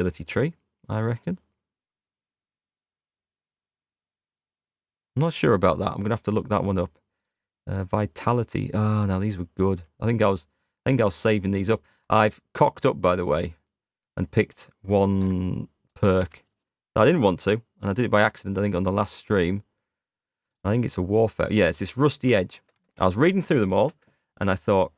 agility tree, I reckon. I'm not sure about that. I'm going to have to look that one up. Vitality. Oh, now these were good. I think I was saving these up. I've cocked up, by the way, and picked one perk that I didn't want to, and I did it by accident, I think, on the last stream. I think it's a warfare. Yeah, it's this Rusty Edge. I was reading through them all, and I thought,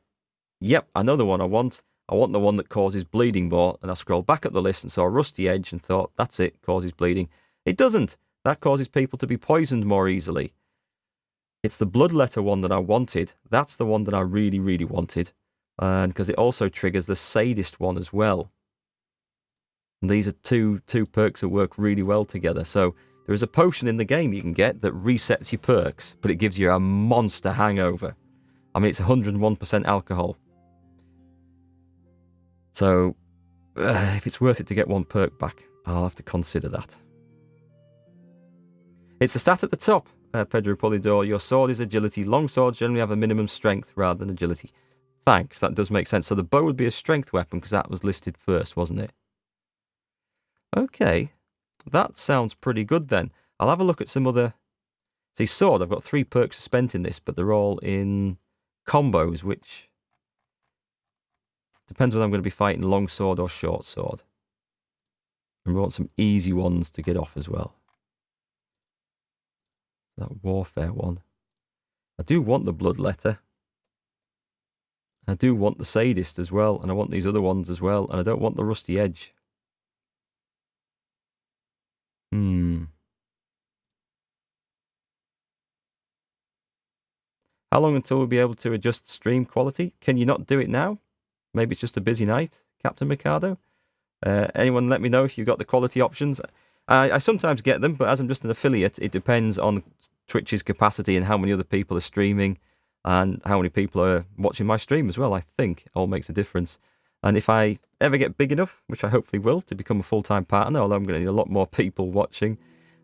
yep, I know the one I want. I want the one that causes bleeding more. And I scrolled back up the list and saw Rusty Edge and thought, that's it, causes bleeding. It doesn't. That causes people to be poisoned more easily. It's the Bloodletter one that I wanted. That's the one that I really, really wanted. And because it also triggers the Sadist one as well. And these are two perks that work really well together. So there is a potion in the game you can get that resets your perks, but it gives you a monster hangover. I mean, it's 101% alcohol. So, if it's worth it to get one perk back, I'll have to consider that. It's the stat at the top, Pedro Polidor. Your sword is agility. Long swords generally have a minimum strength rather than agility. Thanks, that does make sense. So the bow would be a strength weapon because that was listed first, wasn't it? Okay, that sounds pretty good then. I'll have a look at some other... See, sword, I've got 3 perks spent in this, but they're all in combos, which... Depends whether I'm going to be fighting long sword or short sword. And we want some easy ones to get off as well. That warfare one. I do want the Bloodletter. I do want the Sadist as well, and I want these other ones as well, and I don't want the Rusty Edge. How long until we'll be able to adjust stream quality? Can you not do it now? Maybe it's just a busy night, Captain Mikado? Anyone let me know if you've got the quality options? I sometimes get them, but as I'm just an affiliate, it depends on Twitch's capacity and how many other people are streaming and how many people are watching my stream as well. I think it all makes a difference. And if I ever get big enough, which I hopefully will, to become a full-time partner, although I'm going to need a lot more people watching,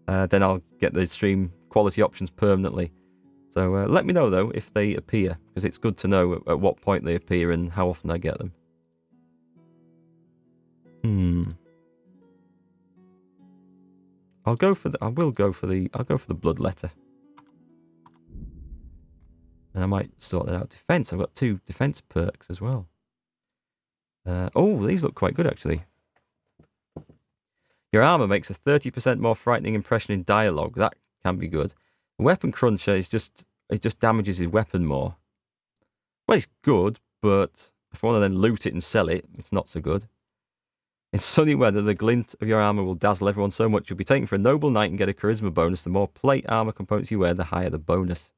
then I'll get the stream quality options permanently. So let me know, though, if they appear, because it's good to know at what point they appear and how often I get them. I'll go for the Bloodletter. And I might sort that out. Defense. I've got 2 defense perks as well. Oh, these look quite good, actually. Your armor makes a 30% more frightening impression in dialogue. That can be good. Weapon Cruncher is just damages his weapon more. Well, it's good, but if I want to then loot it and sell it, it's not so good. In sunny weather, the glint of your armor will dazzle everyone so much you'll be taken for a noble knight and get a charisma bonus. The more plate armor components you wear, the higher the bonus.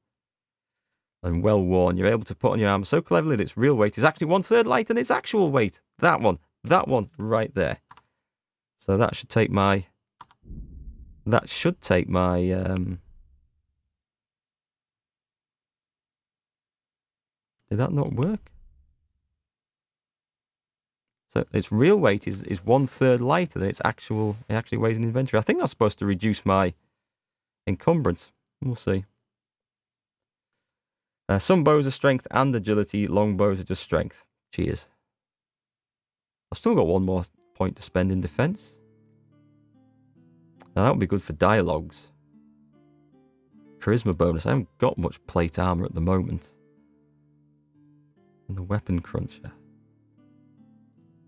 And well worn, you're able to put on your armor so cleverly that its real weight is actually 1/3 lighter than its actual weight. That one right there. So that should take my... Did that not work? So its real weight is 1/3 lighter than it actually weighs in inventory. I think that's supposed to reduce my encumbrance. We'll see. Some bows are strength and agility. Long bows are just strength. Cheers. I've still got 1 more point to spend in defense. Now that would be good for dialogues. Charisma bonus. I haven't got much plate armor at the moment. And the Weapon Cruncher.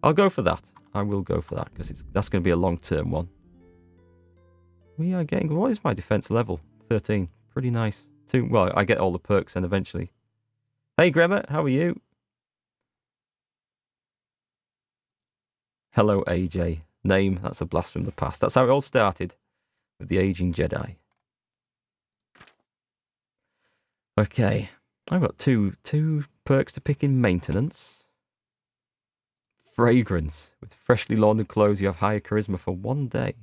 I'll go for that. I will go for that because that's going to be a long-term one. We are getting... What is my defense level? 13. Pretty nice. Well, I get all the perks then eventually. Hey, Gremmer, how are you? Hello, AJ. Name, that's a blast from the past. That's how it all started with the Aging Jedi. Okay. I've got two perks to pick in maintenance. Fragrance. With freshly laundered clothes, you have higher charisma for 1 day.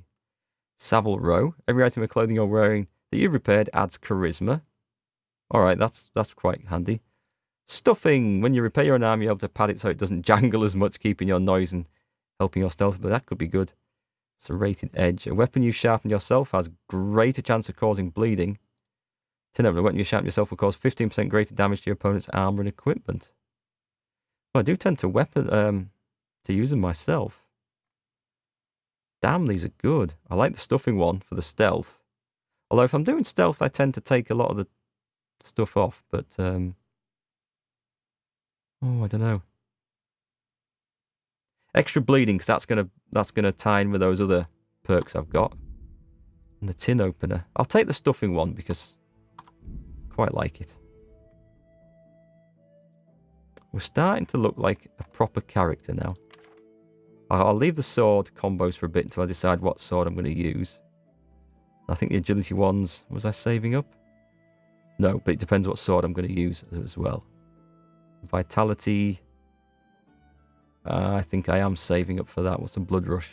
Savile Row. Every item of clothing you're wearing that you've repaired adds charisma. Alright, that's quite handy. Stuffing. When you repair your own arm, you're able to pad it so it doesn't jangle as much, keeping your noise and helping your stealth, but that could be good. Serrated Edge. A weapon you sharpen yourself has greater chance of causing bleeding. Turn over, a weapon you sharpen yourself will cause 15% greater damage to your opponent's armor and equipment. Well, I do tend to use them myself. Damn, these are good. I like the stuffing one for the stealth. Although if I'm doing stealth, I tend to take a lot of the stuff off. But, oh, I don't know. Extra bleeding, because that's gonna tie in with those other perks I've got. And the tin opener. I'll take the stuffing one because I quite like it. We're starting to look like a proper character now. I'll leave the sword combos for a bit until I decide what sword I'm going to use. I think the agility ones... Was I saving up? No, but it depends what sword I'm going to use as well. Vitality... I think I am saving up for that. What's a blood rush?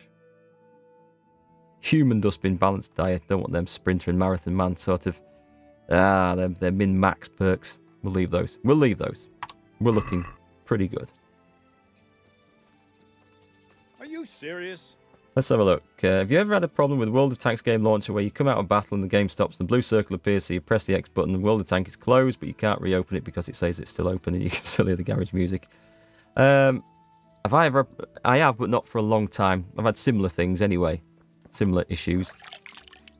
Human dustbin balanced diet. Don't want them sprinter and marathon man sort of... they're min-max perks. We'll leave those. We'll leave those. We're looking pretty good. Are you serious? Let's have a look. Have you ever had a problem with World of Tanks game launcher where you come out of battle and the game stops, the blue circle appears, so you press the X button, and World of Tank is closed, but you can't reopen it because it says it's still open and you can still hear the garage music? Have I ever... I have, but not for a long time. I've had similar things anyway. Similar issues.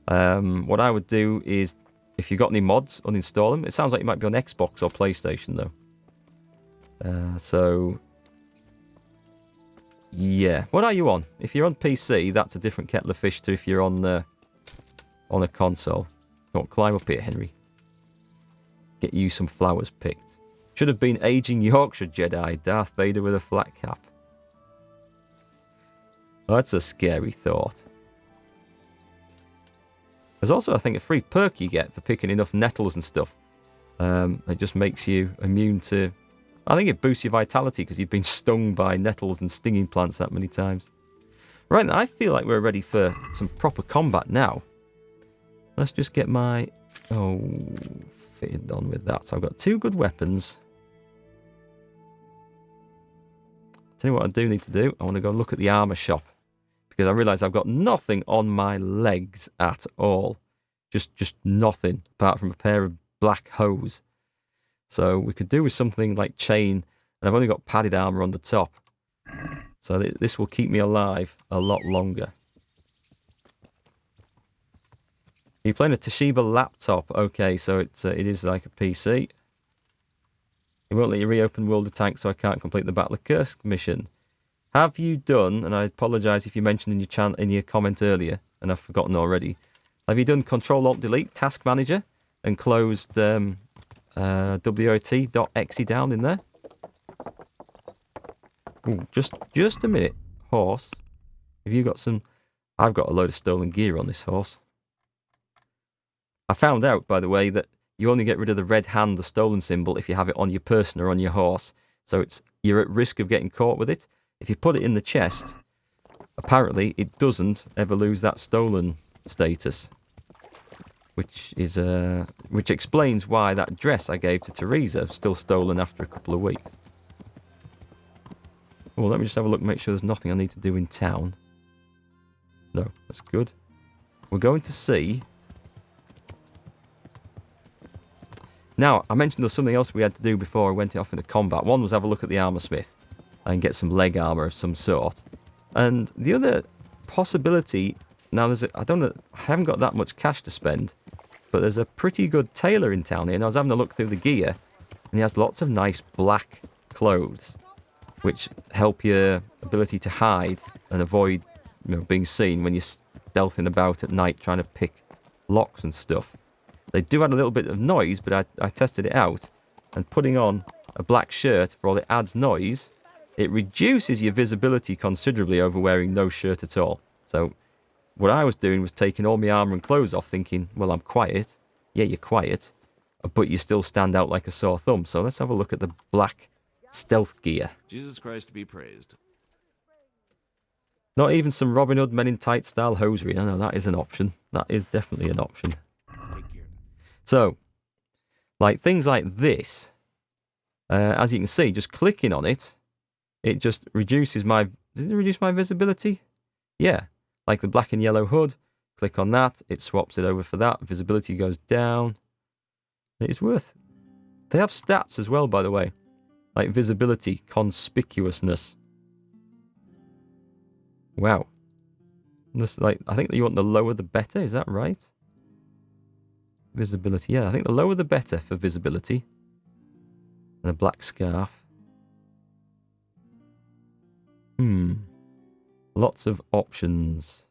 What I would do is, if you've got any mods, uninstall them. It sounds like you might be on Xbox or PlayStation, though. So... Yeah. What are you on? If you're on PC, that's a different kettle of fish to if you're on a console. Don't climb up here, Henry. Get you some flowers picked. Should have been aging Yorkshire Jedi, Darth Vader with a flat cap. Oh, that's a scary thought. There's also, I think, a free perk you get for picking enough nettles and stuff. It just makes you immune to... I think it boosts your vitality because you've been stung by nettles and stinging plants that many times. Right, now, I feel like we're ready for some proper combat now. Let's just get my... Oh, fitted on with that. So I've got 2 good weapons. Tell you what I do need to do. I want to go look at the armour shop. Because I realise I've got nothing on my legs at all. Just nothing, apart from a pair of black hose. So we could do with something like chain, and I've only got padded armour on the top. So this will keep me alive a lot longer. You're playing a Toshiba laptop. Okay, so it is like a PC. It won't let you reopen World of Tanks, so I can't complete the Battle of Kursk mission. Have you done, and I apologise if you mentioned in your comment earlier, and I've forgotten already, have you done Control-Alt-Delete Task Manager and closed... WOT.exe down in there. Ooh, just a minute, horse. Have you got some... I've got a load of stolen gear on this horse. I found out, by the way, that you only get rid of the red hand, the stolen symbol, if you have it on your person or on your horse. So you're at risk of getting caught with it. If you put it in the chest, apparently it doesn't ever lose that stolen status. Which explains why that dress I gave to Teresa is still stolen after a couple of weeks. Well, let me just have a look, make sure there's nothing I need to do in town. No, that's good. We're going to see... Now, I mentioned there was something else we had to do before I went off into combat. One was have a look at the armour smith and get some leg armour of some sort. And the other possibility... Now, I haven't got that much cash to spend, but there's a pretty good tailor in town here, and I was having a look through the gear, and he has lots of nice black clothes, which help your ability to hide and avoid being seen when you're stealthing about at night trying to pick locks and stuff. They do add a little bit of noise, but I tested it out, and putting on a black shirt, for all it adds noise, it reduces your visibility considerably over wearing no shirt at all. So... What I was doing was taking all my armour and clothes off, thinking, well, I'm quiet. Yeah, you're quiet, but you still stand out like a sore thumb. So let's have a look at the black stealth gear. Jesus Christ be praised. Not even some Robin Hood Men in Tight style hosiery. I know that is an option. That is definitely an option. So, like things like this, as you can see, just clicking on it, it just reduces my... Does it reduce my visibility? Yeah. Like the black and yellow hood, click on that, it swaps it over for that, visibility goes down. It is worth. They have stats as well, by the way, like visibility, conspicuousness. Wow. This, like, I think that you want the lower the better. Is that right? Visibility. Yeah, I think the lower the better for visibility. And a black scarf. Lots of options.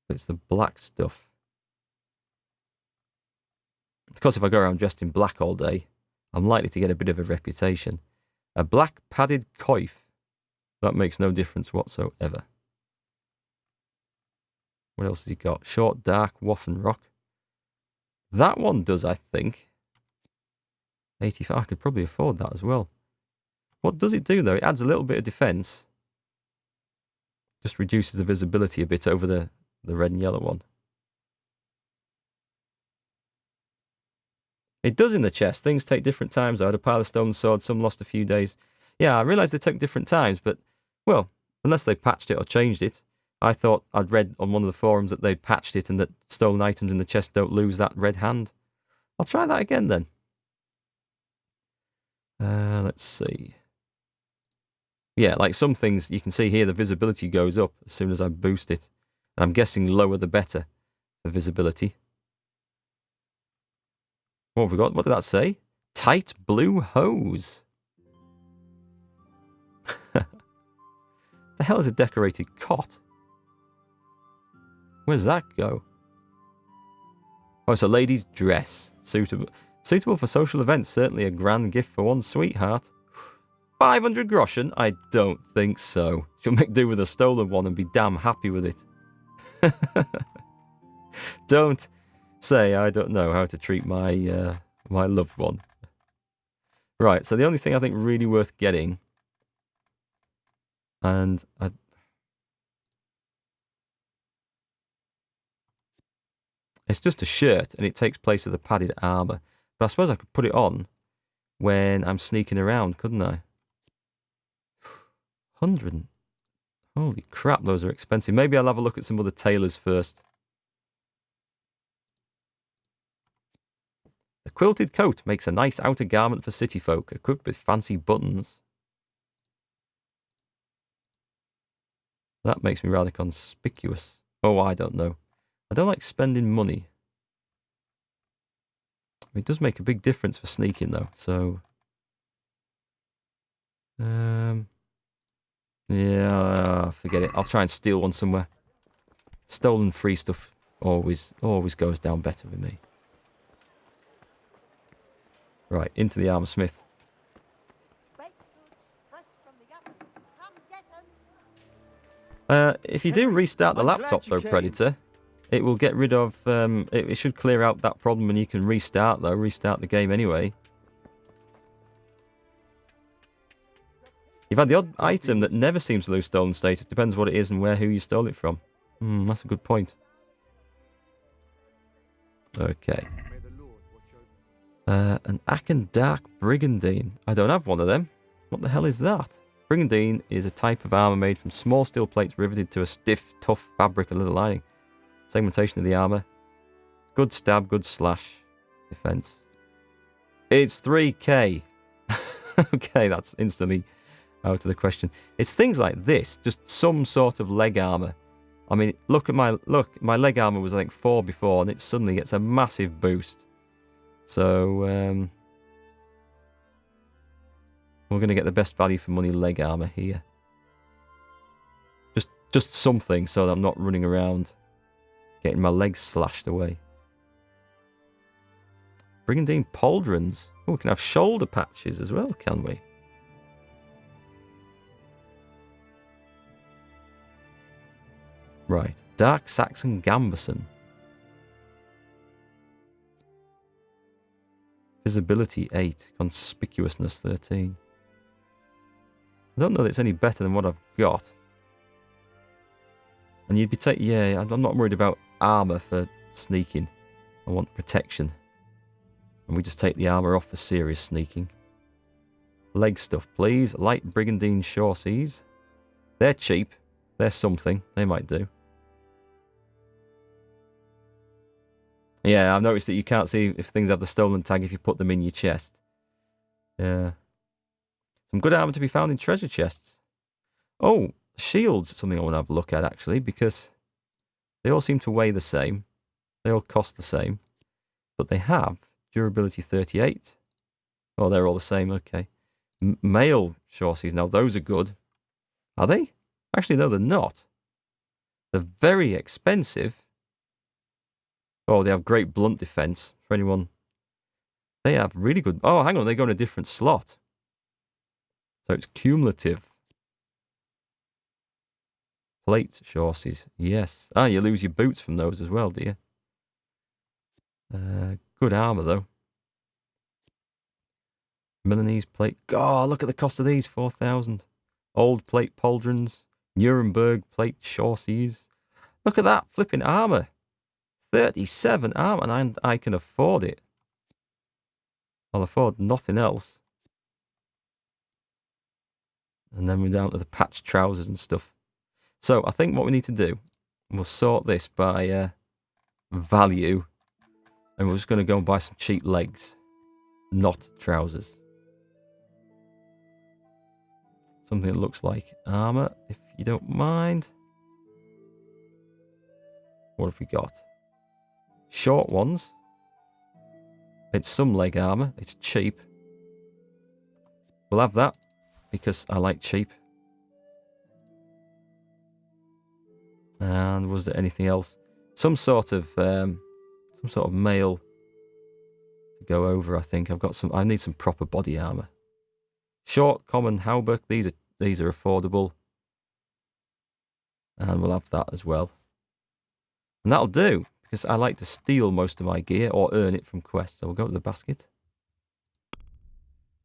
It's the black stuff. Of course, if I go around dressed in black all day, I'm likely to get a bit of a reputation. A black padded coif. That makes no difference whatsoever. What else has he got? Short, dark, waffen rock. That one does, I think. 85. I could probably afford that as well. What does it do, though? It adds a little bit of defense. Just reduces the visibility a bit over the red and yellow one. It does in the chest. Things take different times. I had a pile of stone swords. Some lost a few days. Yeah, I realised they took different times, but, well, unless they patched it or changed it. I thought I'd read on one of the forums that they'd patched it and that stolen items in the chest don't lose that red hand. I'll try that again then. Let's see. Yeah, like some things, you can see here the visibility goes up as soon as I boost it. And I'm guessing lower the better for visibility. What have we got? What did that say? Tight blue hose. The hell is a decorated cot? Where's that go? Oh, it's a lady's dress. Suitable for social events. Certainly a grand gift for one's sweetheart. 500 groschen? I don't think so. She'll make do with a stolen one and be damn happy with it. Don't say I don't know how to treat my my loved one. Right, so the only thing I think really worth getting, and it's just a shirt, and it takes place of the padded armour. But I suppose I could put it on when I'm sneaking around, couldn't I? 100. Holy crap, those are expensive. Maybe I'll have a look at some other tailors first. The quilted coat makes a nice outer garment for city folk, equipped with fancy buttons. That makes me rather conspicuous. Oh, I don't know. I don't like spending money. It does make a big difference for sneaking, though, so... yeah, forget it. I'll try and steal one somewhere. Stolen free stuff always goes down better with me. Right, into the armour smith. If you do restart the laptop, though, Predator, it will get rid of... it should clear out that problem and you can restart, though. Restart the game anyway. You've had the odd item that never seems to lose stolen status. Depends what it is and who you stole it from. That's a good point. Okay. An Aachen Dark Brigandine. I don't have one of them. What the hell is that? Brigandine is a type of armour made from small steel plates riveted to a stiff, tough fabric and leather lining. Segmentation of the armour. Good stab, good slash. Defense. It's 3k. Okay, that's instantly out of the question. It's things like this. Just some sort of leg armour. I mean, look, my leg armour was I think 4 before and it suddenly gets a massive boost. So, we're going to get the best value for money leg armour here. Just something so that I'm not running around getting my legs slashed away. Brigandine pauldrons. Oh, we can have shoulder patches as well, can we? Right. Dark Saxon Gambeson. Visibility 8. Conspicuousness 13. I don't know that it's any better than what I've got. And you'd be yeah, I'm not worried about armour for sneaking. I want protection. And we just take the armour off for serious sneaking. Leg stuff, please. Light Brigandine Shorseys. They're cheap. They're something. They might do. Yeah, I've noticed that you can't see if things have the stolen tag if you put them in your chest. Yeah. Some good armour to be found in treasure chests. Oh, Shields, something I want to have a look at, actually, because they all seem to weigh the same. They all cost the same. But they have durability 38. Oh, they're all the same, okay. Male chassis, now those are good. Are they? Actually, no, they're not. They're very expensive. Oh, they have great blunt defense for anyone. They have really good... Oh, hang on, they go in a different slot. So it's cumulative. Plate chassis, yes. Ah, you lose your boots from those as well, do you? Good armour, though. Milanese plate. Oh, look at the cost of these, 4,000. Old plate pauldrons. Nuremberg plate chassis. Look at that, flipping armour. 37 armour, and I can afford it. I'll afford nothing else. And then we're down to the patch trousers and stuff. So I think what we need to do, we'll sort this by value. And we're just going to go and buy some cheap legs. Not trousers. Something that looks like armour, if you don't mind. What have we got? Short ones. It's some leg armour. It's cheap. We'll have that because I like cheap. And was there anything else? Some sort of mail to go over. I think I've got some. I need some proper body armour. Short, common, hauberk. These are affordable, and we'll have that as well. And that'll do because I like to steal most of my gear or earn it from quests. So we'll go to the basket,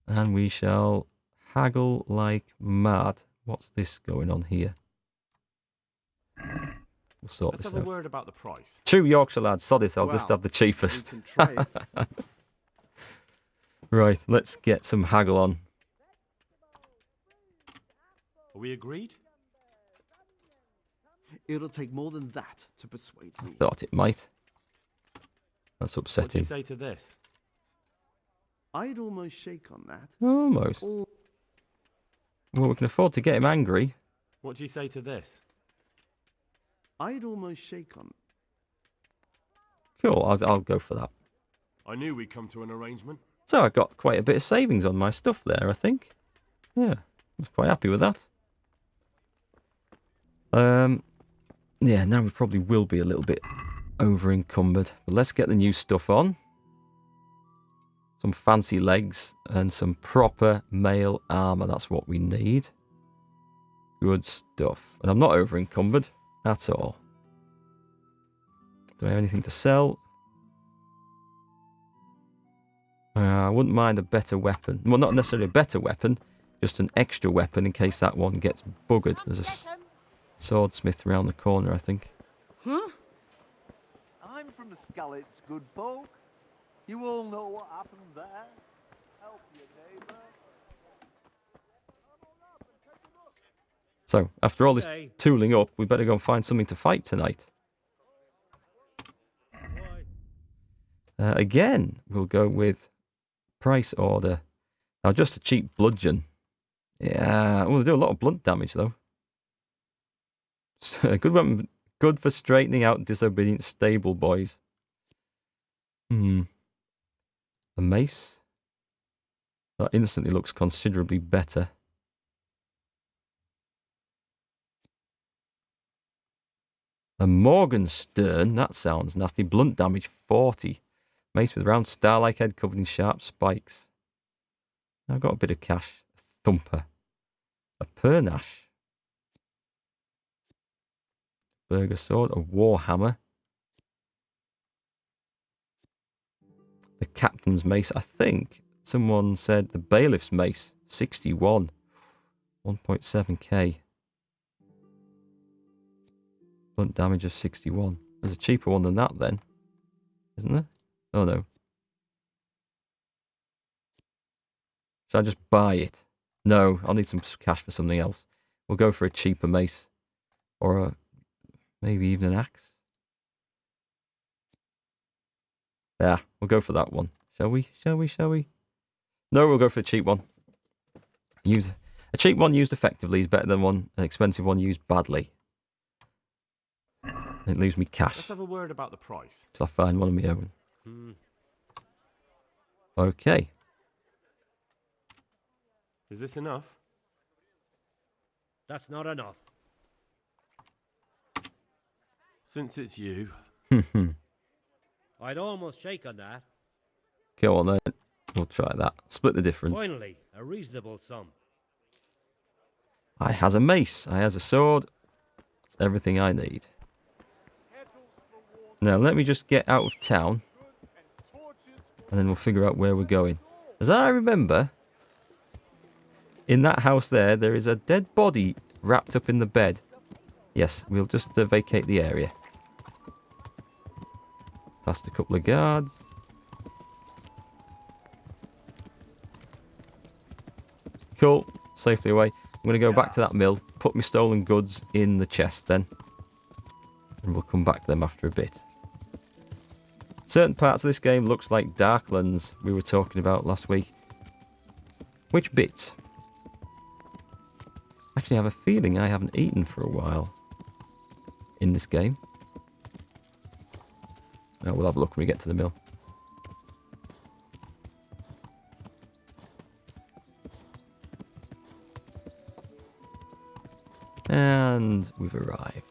and we shall haggle like mad. What's this going on here? We'll sort Let's this have out. a word about the price. True Yorkshire lad, sod it, I'll just Well, have the cheapest. We can trade. Right, let's get some haggle on. Are we agreed? It'll take more than that to persuade me. Thought it might. That's What do you upsetting. say to this? I'd almost shake on that. Almost. Or Well, we can afford to get him angry. What do you say to this? I'd almost shake on. Cool, I'll go for that. I knew we'd come to an arrangement. So I got quite a bit of savings on my stuff there, I think. Yeah, I was quite happy with that. Yeah, now we probably will be a little bit over encumbered. But let's get the new stuff on. Some fancy legs and some proper male armour. That's what we need. Good stuff. And I'm not over encumbered at all. Do I have anything to sell? I wouldn't mind a better weapon. Well, not necessarily a better weapon, just an extra weapon in case that one gets buggered. There's a swordsmith around the corner, I think. Huh? I'm from the Scullets, good folk. You all know what happened there. Help your neighbour. So, after all this Okay. tooling up, we better go and find something to fight tonight. Again, we'll go with price order. Now, just a cheap bludgeon. Yeah, well, they do a lot of blunt damage, though. Good weapon, good for straightening out disobedient stable boys. A mace. That instantly looks considerably better. A Morgenstern, that sounds nasty. Blunt damage 40. Mace with round star-like head covered in sharp spikes. I've got a bit of cash. A thumper. A pernash. Burger sword. A warhammer. The captain's mace. I think someone said the bailiff's mace. 61. 1.7k. Blunt damage of 61. There's a cheaper one than that then. Isn't there? Oh no. Should I just buy it? No, I'll need some cash for something else. We'll go for a cheaper mace. Or maybe even an axe. Yeah, we'll go for that one. Shall we? Shall we? Shall we? No, we'll go for the cheap one. A cheap one used effectively is better than an expensive one used badly. It leaves me cash Let's have a word about the price. till I find one of my own. Hmm. Okay. Is this enough? That's not enough. Since it's you. I'd almost shake on that. Go on then. We'll try that. Split the difference. Finally, a reasonable sum. I has a mace. I has a sword. That's everything I need. Now, let me just get out of town. And then we'll figure out where we're going. As I remember, in that house there is a dead body wrapped up in the bed. Yes, we'll just vacate the area. Past a couple of guards. Cool. Safely away. I'm going to go back to that mill, put my stolen goods in the chest then. And we'll come back to them after a bit. Certain parts of this game looks like Darklands we were talking about last week. Which bits? Actually, I have a feeling I haven't eaten for a while in this game. Oh, we'll have a look when we get to the mill. And we've arrived.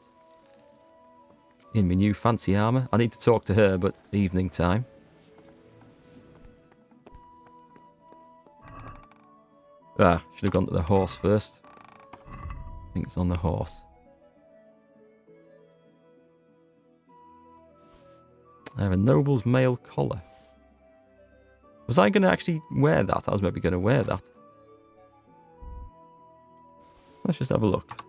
In my new fancy armour. I need to talk to her, but evening time. Should have gone to the horse first. I think it's on the horse. I have a noble's mail collar. Was I going to actually wear that? I was maybe going to wear that. Let's just have a look.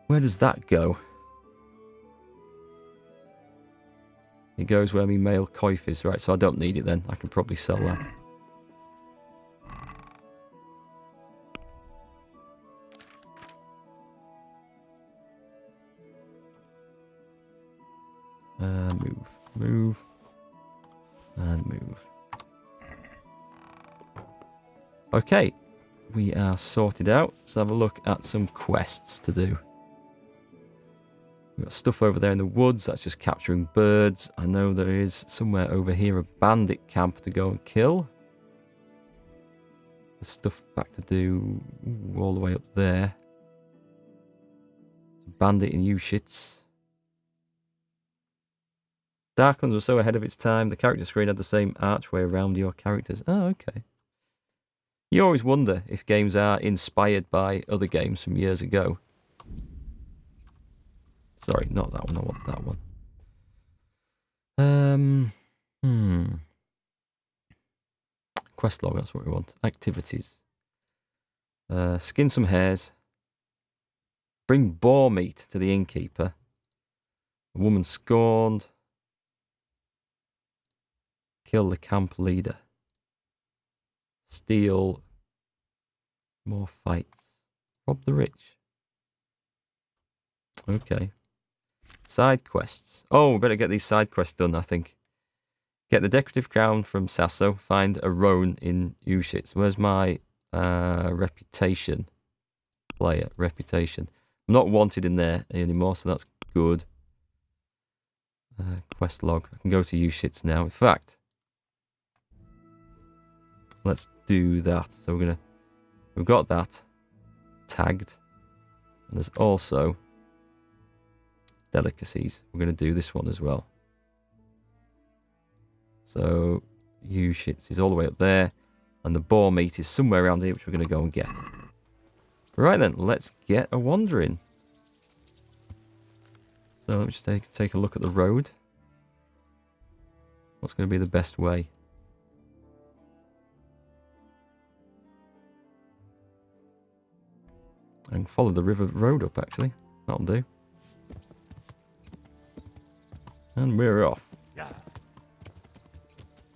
Where does that go? It goes where my mail coif is. Right, so I don't need it then. I can probably sell that. Move, and move. Okay, we are sorted out. Let's have a look at some quests to do. We've got stuff over there in the woods. That's just capturing birds. I know there is somewhere over here a bandit camp to go and kill. There's stuff back to do all the way up there. Bandit and you shits. Darklands was so ahead of its time, the character screen had the same archway around your characters. Oh, okay. You always wonder if games are inspired by other games from years ago. Sorry, not that one, I want that one. Quest log, that's what we want. Activities. Skin some hares. Bring boar meat to the innkeeper. A woman scorned. Kill the camp leader. Steal more fights. Rob the rich. Okay. Side quests. Oh, we better get these side quests done, I think. Get the decorative crown from Sasso. Find a roan in Ushitz. Where's my reputation? Player. Reputation. I'm not wanted in there anymore, so that's good. Quest log. I can go to Ushitz now. In fact, let's do that. So we've got that tagged. And there's also delicacies. We're going to do this one as well. So Ushitz is all the way up there. And the boar meat is somewhere around here, which we're going to go and get. Right then, let's get a wandering. So let me just take a look at the road. What's going to be the best way? I can follow the river road up, actually. That'll do. And we're off. Yeah.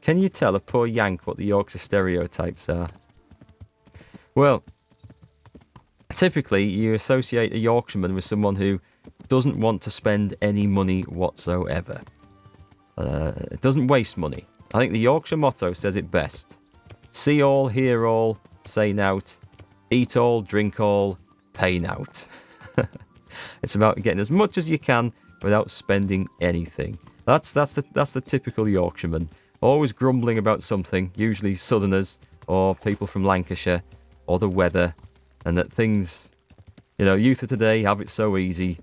Can you tell a poor Yank what the Yorkshire stereotypes are? Well, typically you associate a Yorkshireman with someone who doesn't want to spend any money whatsoever. It doesn't waste money. I think the Yorkshire motto says it best. See all, hear all, say nout. Eat all, drink all, pay nout. It's about getting as much as you can without spending anything. That's the typical Yorkshireman. Always grumbling about something, usually Southerners or people from Lancashire, or the weather, and that things, youth of today have it so easy.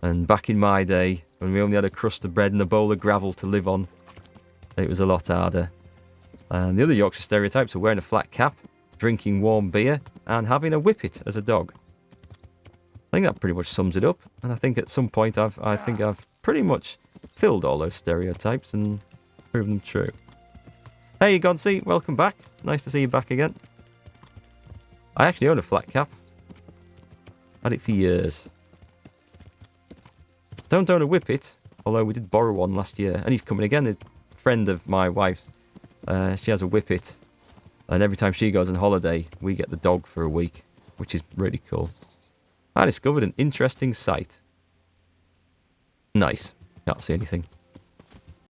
And back in my day, when we only had a crust of bread and a bowl of gravel to live on, it was a lot harder. And the other Yorkshire stereotypes are wearing a flat cap, drinking warm beer, and having a whippet as a dog. I think that pretty much sums it up. And I think at some point I've pretty much filled all those stereotypes and proven them true. Hey, Godsey, welcome back. Nice to see you back again. I actually own a flat cap. Had it for years. Don't own a whippet, although we did borrow one last year. And he's coming again. He's a friend of my wife's. She has a whippet. And every time she goes on holiday, we get the dog for a week, which is really cool. I discovered an interesting site. Nice. Can't see anything.